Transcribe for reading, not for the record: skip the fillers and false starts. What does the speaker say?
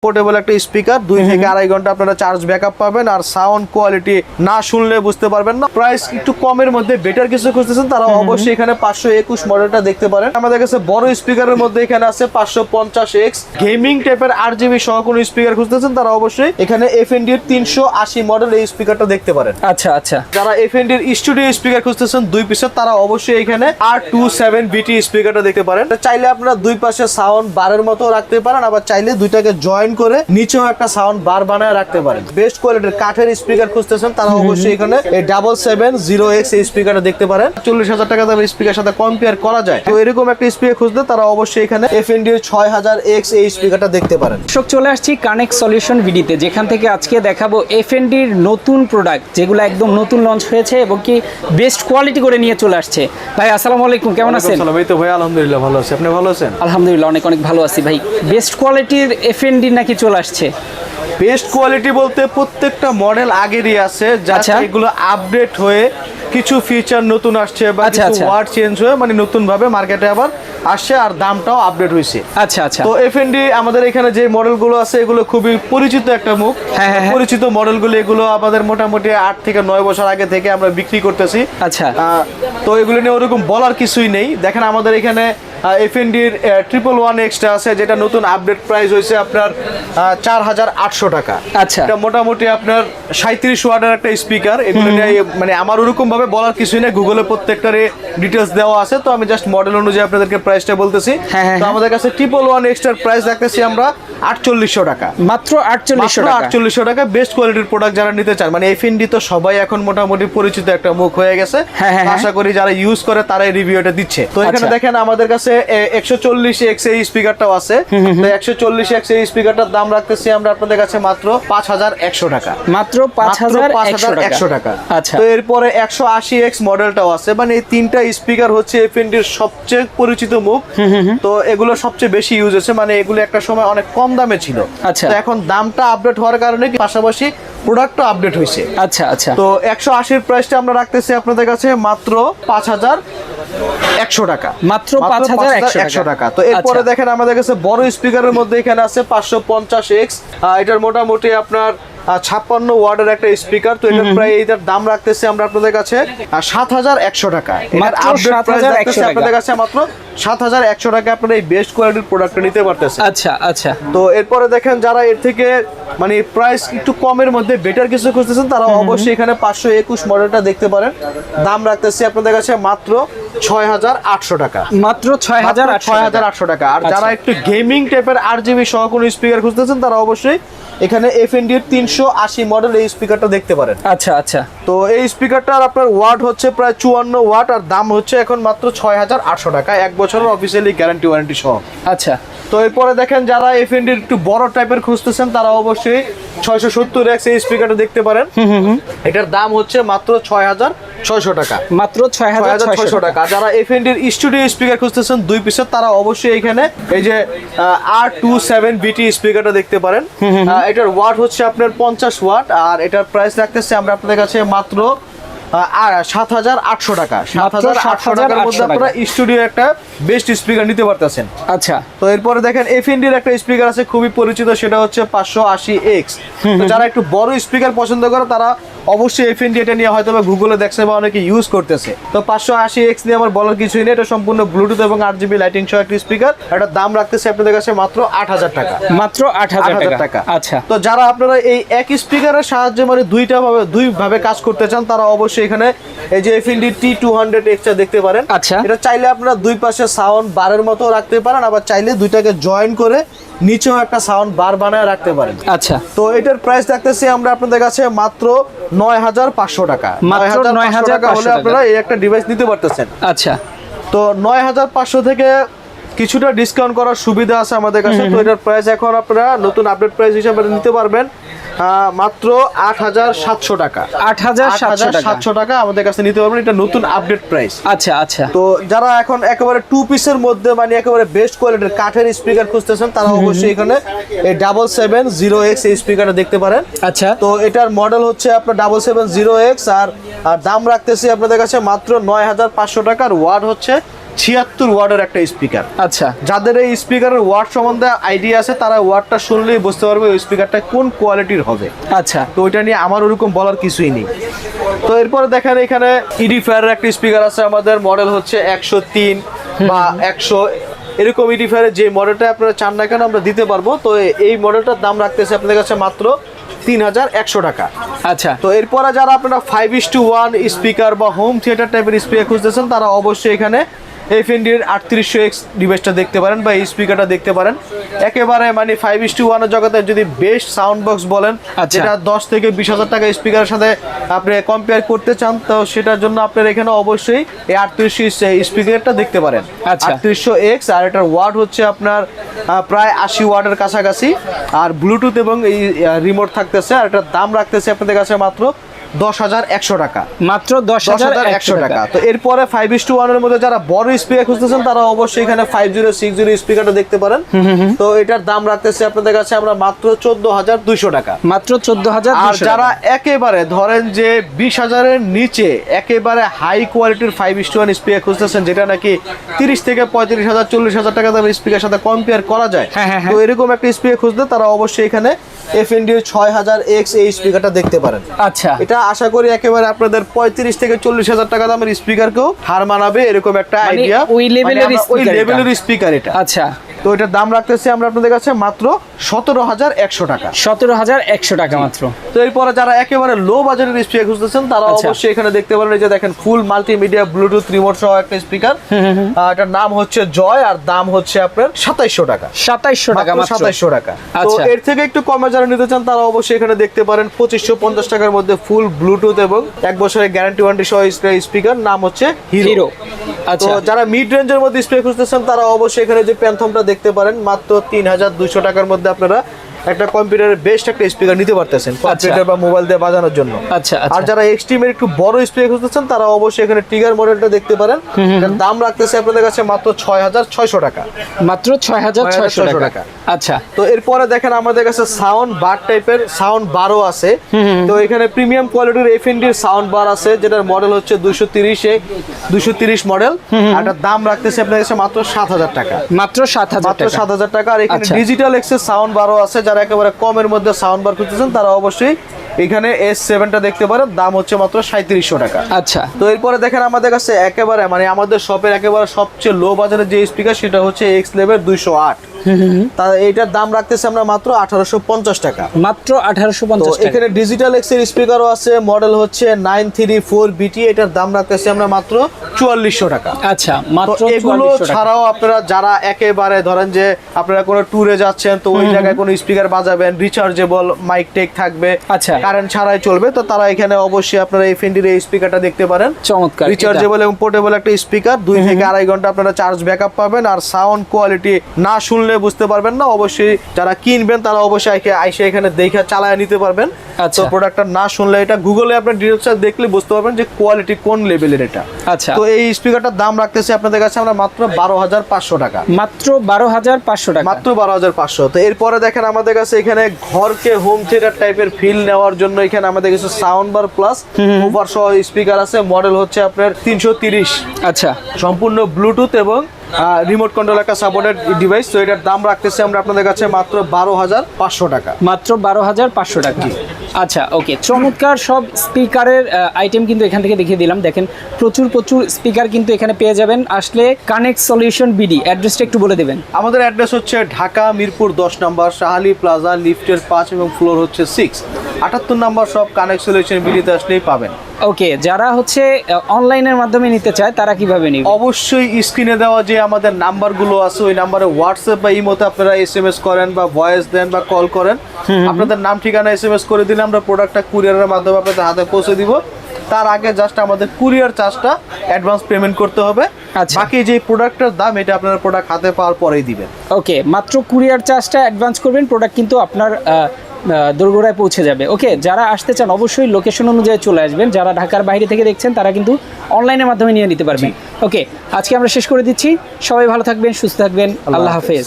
Portable একটা speaker 2 থেকে 2.5 ঘন্টা আপনারা চার্জ ব্যাকআপ পাবেন আর সাউন্ড কোয়ালিটি না শুনলে বুঝতে পারবেন না। প্রাইস একটু কমের মধ্যে বেটার কিছু খুঁজতেছেন তারা অবশ্যই এখানে 521 মডেলটা দেখতে পারেন। আমাদের কাছে বড় স্পিকারের মধ্যে এখানে আছে 550X গেমিং টাইপের RGB সহ কোনো স্পিকার খুঁজতেছেন তারা অবশ্যই এখানে FND এর 380 মডেল এই স্পিকারটা দেখতে পারেন। আচ্ছা আচ্ছা, যারা FND এর স্টুডিও স্পিকার খুঁজতেছেন 2 পিসের তারা অবশ্যই এখানে R27BT স্পিকারটা দেখতে পারেন। চাইলে আপনারা দুই পাশে সাউন্ড বারের মতো রাখতে পারেন, আবার চাইলে দুইটাকে জয়েন করে নিচেও একটা সাউন্ড বার বানায় রাখতে পারেন। বেস্ট কোয়ালিটির কাঠের স্পিকার খুঁজতেছেন তারা অবশ্যই এখানে এই 770X এই স্পিকারটা দেখতে পারেন। 40,000 টাকা দামের স্পিকার সাথে কম্পেয়ার করা যায়, তো এরকম একটা স্পিকার খুঁজতে তারা অবশ্যই এখানে FND 6000X এই স্পিকারটা দেখতে পারেন। দর্শক চলে আসছি কানেক্ট সলিউশন ভিডিওতে, যেখান থেকে আজকে দেখাবো FND এর নতুন প্রোডাক্ট যেগুলো একদম নতুন লঞ্চ হয়েছে এবং কি বেস্ট কোয়ালিটি করে নিয়ে চলে আসছে। ভাই আসসালামু আলাইকুম, কেমন আছেন? ভাই তো ভাই আলহামদুলিল্লাহ ভালো আছি, আপনি ভালো আছেন? আলহামদুলিল্লাহ অনেক অনেক ভালো আছি ভাই। বেস্ট কোয়ালিটির FND নাকি চলে আসছে? বেস্ট কোয়ালিটি বলতে প্রত্যেকটা মডেল আগেরই আছে, আচ্ছা। এগুলো আপডেট হয়ে কিছু ফিচার নতুন আসছে বা আচ্ছা, কিছু আচ্ছা। ওয়ার্ড চেঞ্জ হয়ে মানে নতুন ভাবে মার্কেটে আবার আসছে আর দামটাও আপডেট হয়েছে। আচ্ছা আচ্ছা, তো FND আমাদের এখানে যে মডেলগুলো আছে এগুলো খুবই পরিচিত একটা মুখ। হ্যাঁ, হ্যাঁ, হ্যাঁ। পরিচিত মডেলগুলো এগুলো আমাদের মোটামুটি 8 থেকে 9 বছর আগে থেকে আমরা বিক্রি করতেছি। আচ্ছা। তো এগুলো নিয়ে ওরকম বলার কিছুই নেই। দেখেন আমাদের এখানে FND এর 111X টা আছে, যেটা নতুন আপডেট প্রাইস হয়েছে আপনার 4800 টাকা। আচ্ছা। এটা মোটামুটি আপনার 37 ওয়াটের একটা স্পিকার। এগুলো নিয়ে মানে আমার ওরকম ভাবে বলার কিছুই নেই, গুগলে প্রত্যেকটার ডিটেলস দেওয়া আছে, তো আমি জাস্ট মডেল অনুযায়ী আপনাদেরকে প্রাইসটা বলতেছি। হ্যাঁ, হ্যাঁ, তো আমাদের কাছে 111X টার প্রাইস রাখতেছি আমরা 4800 টাকা। মাত্র 4800 টাকা। 4800 টাকা বেস্ট কোয়ালিটির প্রোডাক্ট যারা নিতে চান, মানে FND তো সবাই এখন মোটামুটি পরিচিত একটা মুখ হয়ে গেছে। হ্যাঁ, হ্যাঁ, আশা করি যারা ইউজ করে তারাই রিভিউটা দিচ্ছে। তো এখানে আচ্ছা। দেখেন আমাদের কাছে 140X এই স্পিকারটাও আছে। তো 140X এই স্পিকারটার দাম রাখতেছি আমরা আপনাদের কাছে মাত্র 5100 টাকা। মাত্র 5100 টাকা। আচ্ছা। তো এরপরে 180X মডেলটাও আছে, মানে এই তিনটা স্পিকার হচ্ছে FND এর সবচেয়ে পরিচিত মুখ। তো এগুলো সবচেয়ে বেশি ইউজ হচ্ছে, মানে এগুলো একটা সময় অনেক কম দামে ছিল। আচ্ছা। তো এখন দামটা আপডেট হওয়ার কারণে পাশাপাশি প্রোডাক্টও আপডেট হয়েছে। আচ্ছা আচ্ছা, তো 180 প্রাইসটা আমরা রাখতেছি আপনাদের কাছে মাত্র 5100 টাকা। মাত্র 5100 টাকা। তো এরপরে আচ্ছা। দেখেন আমাদের কাছে বড় স্পিকারের মধ্যে এখানে আছে 550X। এটার মোটামুটি আপনার 56 ওয়াটের একটা স্পিকার। তো এটার প্রায় এটার দাম রাখতেছি আমরা আপনাদের কাছে 7100 টাকা। এটার আপডেট প্রাইস রাখতেছি আপনাদের কাছে মাত্র 7100 টাকা। আপনারা এই বেস্ট কোয়ালিটির প্রোডাক্টটা নিতে পারতেছেন। আচ্ছা আচ্ছা, তো এরপরে দেখেন যারা এর থেকে মানে প্রাইস একটু কমের মধ্যে বেটার কিছু খুঁজতেছেন তারা অবশ্যই এখানে 521 মডেলটা দেখতে পারেন। দাম রাখতেছি আপনাদের কাছে মাত্র 6800 টাকা। মাত্র 6800 টাকা। আর যারা একটু গেমিং টাইপের RGB সহ কোনো স্পিকার খুঁজতেছেন তারা অবশ্যই এখানে FND এর 380 মডেল এই স্পিকারটা দেখতে পারেন। আচ্ছা আচ্ছা, তো এই স্পিকারটার আপনার ওয়াট হচ্ছে প্রায় 54 ওয়াট আর দাম হচ্ছে এখন মাত্র 6800 টাকা, 1 বছরের অফিসিয়ালি গ্যারান্টি ওয়ারেন্টি সহ। আচ্ছা। তো এরপরে দেখেন যারা FND একটু বড় টাইপের খুঁজতেছেন তারা অবশ্যই 670X এই স্পিকারটা দেখতে পারেন। এটার দাম হচ্ছে মাত্র 6600 টাকা। মাত্র 6600 টাকা। যারা FND এর স্টুডিও স্পিকার খুঁজতেছেন 2 পিসের তারা অবশ্যই এখানে এই যে R27BT স্পিকারটা দেখতে পারেন। এটার ওয়াট হচ্ছে আপনার 50 ওয়াট আর এটার প্রাইস রাখতেছে আমরা আপনাদের কাছে মাত্র 7800 টাকা। 7800 টাকার মধ্যে আপনারা স্টুডিও একটা বেস্ট স্পিকার নিতে পারতেছেন। আচ্ছা। তো এরপরে দেখেন FND এর একটা স্পিকার আছে খুবই পরিচিত, সেটা হচ্ছে 580X। তো যারা একটু বড় স্পিকার পছন্দ করে তারা অবশ্যই FND এটা নিয়ে হয়তো বা গুগলে দেখছে বা অনেকে ইউজ করতেছে। তো 580X নিয়ে আমার বলার কিছুই নেই, এটা সম্পূর্ণ ব্লুটুথ এবং RGB লাইটিং সহ একটা স্পিকার। এটার দাম রাখতেছে আপনাদের কাছে মাত্র 8000 টাকা। মাত্র 8000 টাকা। আচ্ছা। তো যারা আপনারা এই এক স্পিকারের সাহায্যে মানে দুই ভাবে কাজ করতে চান তারা অবশ্যই এখানে এই যে FND T200X টা দেখতে পারেন। আচ্ছা। এটা চাইলে আপনারা দুই পাশে সাউন্ড বারের মতো রাখতে পারেন, আবার চাইলে দুইটাকে জয়েন করে নিচেও একটা সাউন্ড বার বানায় রাখতে পারেন। আচ্ছা। তো এটার প্রাইস রাখতেছি আমরা আপনাদের কাছে মাত্র 9500 টাকা। 9500 টাকা হলে আপনারা এই একটা ডিভাইস নিতে পারতেছেন। আচ্ছা। তো 9500 থেকে কিছুটা ডিসকাউন্ট করার সুবিধা আছে আমাদের কাছে। তো এটার প্রাইস এখন আপনারা নতুন আপডেট প্রাইস হিসেবে নিতে পারবেন মাত্র 8700 টাকা। 8700 টাকা আমাদের কাছে নিতে পারবেন, এটা নতুন আপডেট প্রাইস। আচ্ছা আচ্ছা। তো যারা এখন একেবারে 2 পিসের মধ্যে মানে একেবারে বেস্ট কোয়ালিটির কাঠের স্পিকার খুঁজতেছেন তারা অবশ্যই এখানে এই 770X এই স্পিকারটা দেখতে পারেন। আচ্ছা। তো এটার মডেল হচ্ছে আপনার 770X আর দাম রাখতেছি আপনাদের কাছে মাত্র 9500 টাকা আর ওয়াট হচ্ছে 76 ওয়াটের একটা স্পিকার। আচ্ছা, যাদের এই স্পিকারের ওয়াট সম্বন্ধে আইডিয়া আছে তারা ওয়াটটা শুনলেই বুঝতে পারবে ওই স্পিকারটা কোন কোয়ালিটির হবে। আচ্ছা, তো ওইটা নিয়ে আমার ওরকম বলার কিছুই নেই। তো এরপরে দেখেন এখানে ইডিফায়ারের একটা স্পিকার আছে আমাদের, মডেল হচ্ছে 103 বা 100 এরকম। ইডিফায়ারের যে মডেলটা আপনারা চান না কেন আমরা দিতে পারবো। তো এই মডেলটার দাম রাখতেছে আপনাদের কাছে মাত্র 3100 টাকা। আচ্ছা, তো এরপরে যারা আপনারা 5:1 স্পিকার বা হোম থিয়েটার টাইপের স্পিকার খুঁজতেছেন তারা অবশ্যই এখানে এফএনডির 3800X ডিভাইসটা দেখতে পারেন বা এই স্পিকারটা দেখতে পারেন। একেবারে মানে 5:1 এর জগতে যদি বেস্ট সাউন্ড বক্স বলেন, আচ্ছা, যেটা 10 থেকে 20,000 টাকা স্পিকারের সাথে আপনি কম্পেয়ার করতে চান, তো সেটার জন্য আপনার এখানে অবশ্যই এই 3800 স্পিকারটা দেখতে পারেন। আচ্ছা, 3800X আর এটার ওয়াট হচ্ছে আপনার প্রায় 80 ওয়াটের কাছাকাছি, আর ব্লুটুথ এবং এই রিমোট থাকতেছে। আর এটার দাম রাখতেছে আপনাদের কাছে মাত্র 10,100 টাকা। মাত্র 10,100 টাকা। তো এরপরে 5:1 এর মধ্যে যারা বড় স্পিকার খুঁজতেছেন তারা অবশ্যই এখানে 5060 স্পিকারটা দেখতে পারেন। তো এটার দাম রাখতেছে আপনাদের কাছে আমরা মাত্র 14,200 টাকা। মাত্র 14,200। আর যারা একেবারে ধরেন যে 20,000-এর নিচে একেবারে হাই কোয়ালিটির 5:1 স্পিকার খুঁজতেছেন, যেটা নাকি 30 থেকে 35,000 40,000 টাকা দামের স্পিকারের সাথে কম্পেয়ার করা যায়, তো এরকম একটা স্পিকার খুঁজতে তারা অবশ্যই এখানে এফএনডির 6000X এই স্পিকারটা দেখতে পারেন। আচ্ছা, এটা আশা করি একেবারে আপনাদের 35 থেকে 40,000 টাকা দামের স্পিকারকেও হার মানাবে এরকম একটা আইডিয়া, ওই লেভেলের স্পিকার এটা। আচ্ছা, তো এটার দাম রাখতেছি আমরা আপনাদের কাছে মাত্র 17,100 টাকা। 17,100 টাকা মাত্র। তো এরপরে যারা একেবারে লো বাজেটের স্পিকার খুঁজতেছেন তারা অবশ্যই এখানে দেখতে পারেন, এই যে দেখেন ফুল মাল্টিমিডিয়া ব্লুটুথ রিমোট সহ একটা স্পিকার। এটার নাম হচ্ছে জয় আর দাম হচ্ছে আপনার 2700 টাকা। 2700 টাকা মাত্র। 2700 টাকা। তো আচ্ছা, এর থেকে একটু কমে যারা নিতে চান তারা অবশ্যই এখানে দেখতে পারেন 2550 টাকার মধ্যে ফুল ব্লুটুথ এবং 1 বছরের গ্যারান্টি ওয়ারেন্টি সহ স্পিকার, নাম হচ্ছে হিরো। তো আচ্ছা, যারা মিড রেঞ্জের মধ্যে স্পিকার খুঁজতেছেন তারা অবশ্যই এখানে যে প্যান্থমটা দেখতে পারেন, মাত্র 3200 টাকার মধ্যে আপনারা একটা কম্পিউটারের বেস্ট একটা স্পিকার নিতে পারতেছেন কম্পিউটার বা মোবাইল দিয়ে বাজানোর জন্য। আচ্ছা, আর যারা এক্সট্রিমের একটু বড় স্পিকার খুঁজতেছেন তারা অবশ্যই এখানে টিগার মডেলটা দেখতে পারেন। এটার দাম রাখতেছে আপনাদের কাছে মাত্র 6600 টাকা। মাত্র 6600 টাকা। আচ্ছা, তো এরপরে দেখেন আমাদের কাছে সাউন্ড বার টাইপের সাউন্ড বারও আছে। তো এখানে প্রিমিয়াম কোয়ালিটির এফএনডির সাউন্ড বার আছে, যেটার মডেল হচ্ছে 230 মডেল। আর এটার দাম রাখতেছে আপনাদের কাছে মাত্র 7000 টাকা। মাত্র 7000 টাকা। আর এখানে ডিজিটাল এক্সেস সাউন্ড বারও আছে, যারা একেবারে কমের মধ্যে সাউন্ড বার খুঁজতেছেন তারা অবশ্যই এখানে S7টা দেখতে পারেন, দাম হচ্ছে মাত্র 3700 টাকা। আচ্ছা, তো এরপরে দেখেন আমাদের কাছে একেবারে মানে আমাদের শপের একেবারে সবচেয়ে লো বাজারের যে স্পিকার সেটা হচ্ছে এক্স লেভেল 208। তা এইটার দাম রাখতেছে আমরা মাত্র 1850 টাকা। মাত্র 1850 টাকা। এখানে ডিজিটাল এক্সের স্পিকারও আছে, মডেল হচ্ছে 934BT। এটার দাম রাখতেছে আমরা মাত্র 4400 টাকা। আচ্ছা, মাত্র এগুলো 4400 টাকা। ছাড়াও আপনারা যারা একেবারে ধরেন যে আপনারা কোনো ট্যুরে যাচ্ছেন, তো ওই জায়গায় কোনো স্পিকার বাজাবেন, রিচার্জেবল মাইক টেক থাকবে, আচ্ছা, কারেন্ট ছাড়াই চলবে, তো তারা এখানে অবশ্যই আপনারা এফএনডির এই স্পিকারটা দেখতে পারেন। চমৎকার, রিচার্জেবল এবং পোর্টেবল একটা স্পিকার, 2 থেকে 2.5 ঘন্টা আপনারা চার্জ ব্যাকআপ পাবেন। আর সাউন্ড কোয়ালিটি না শুনলে বুঝতে পারবেন না, অবশ্যই যারা কিনবেন তারা অবশ্যই আইসে এখানে দেখে চালায় নিতে পারবেন। তো প্রোডাক্টটা না শুনলে এটা গুগলে আপনার ডিটেইলসটা দেখলে বুঝতে পারবেন যে কোয়ালিটি কোন লেভেলের এটা। আচ্ছা, তো এই স্পিকারটার দাম রাখতেছি আপনাদের কাছে আমরা মাত্র 12,500 টাকা। মাত্র 12,500 টাকা। মাত্র 12,500। তো এরপরে দেখেন আমাদের কাছে এখানে ঘরকে হোম থিয়েটার টাইপের ফিল নেওয়ার জন্য এখানে আমাদের কিছু সাউন্ড বার প্লাস ওভার সহ স্পিকার আছে। মডেল হচ্ছে আপনার 330। আচ্ছা, সম্পূর্ণ ব্লুটুথ এবং রিমোট কন্ট্রোল একটা সাপোর্টেড ডিভাইস। তো এটার দাম রাখতেছি আমরা আপনাদের কাছে মাত্র 12,500 টাকা। মাত্র 12,500 টাকা। আচ্ছা, ওকে, চমৎকার সব স্পিকারের আইটেম কিন্তু এখান থেকে দেখিয়ে দিলাম। দেখেন প্রচুর স্পিকার কিন্তু এখানে পেয়ে যাবেন। আসলে কানেক্ট সলিউশন বিডি অ্যাড্রেসটা একটু বলে দেবেন। আমাদের অ্যাড্রেস হচ্ছে ঢাকা মিরপুর 10 নম্বর শাহালি প্লাজা, লিফটের 5 এবং ফ্লোর হচ্ছে 6। 78 নম্বর সব কানেক্ট সলিউশন বিডিতে আসলেই পাবেন। ওকে, যারা হচ্ছে অনলাইনের মাধ্যমে নিতে চায় তারা কিভাবে নেবে? অবশ্যই স্ক্রিনে দেওয়া যে আমাদের নাম্বারগুলো আছে ওই নাম্বারে হোয়াটসঅ্যাপ বা ইমোতে আপনারা SMS করেন বা ভয়েস দেন বা কল করেন, আপনাদের নাম ঠিকানা SMS করে দিলে আমরা প্রোডাক্টটা কুরিয়ারের মাধ্যমে আপনাদের হাতে পৌঁছে দিব। তার আগে জাস্ট আমাদের কুরিয়ার চার্জটা অ্যাডভান্স পেমেন্ট করতে হবে। বাকি যে প্রোডাক্টের দাম এটা আপনারা প্রোডাক্ট হাতে পাওয়ার পরেই দিবেন। ওকে, মাত্র কুরিয়ার চার্জটা অ্যাডভান্স করবেন, প্রোডাক্ট কিন্তু আপনার দোরগোড়ায় পৌঁছে যাবে। ওকে, যারা আসতে চান অবশ্যই লোকেশন অনুযায়ী চলে আসবেন। যারা ঢাকার বাইরে থেকে দেখছেন তারা কিন্তু অনলাইনের মাধ্যমে নিয়ে নিতে পারবেন। ওকে, আজকে আমরা শেষ করে দিচ্ছি। সবাই ভালো থাকবেন, সুস্থ থাকবেন। আল্লাহ হাফেজ।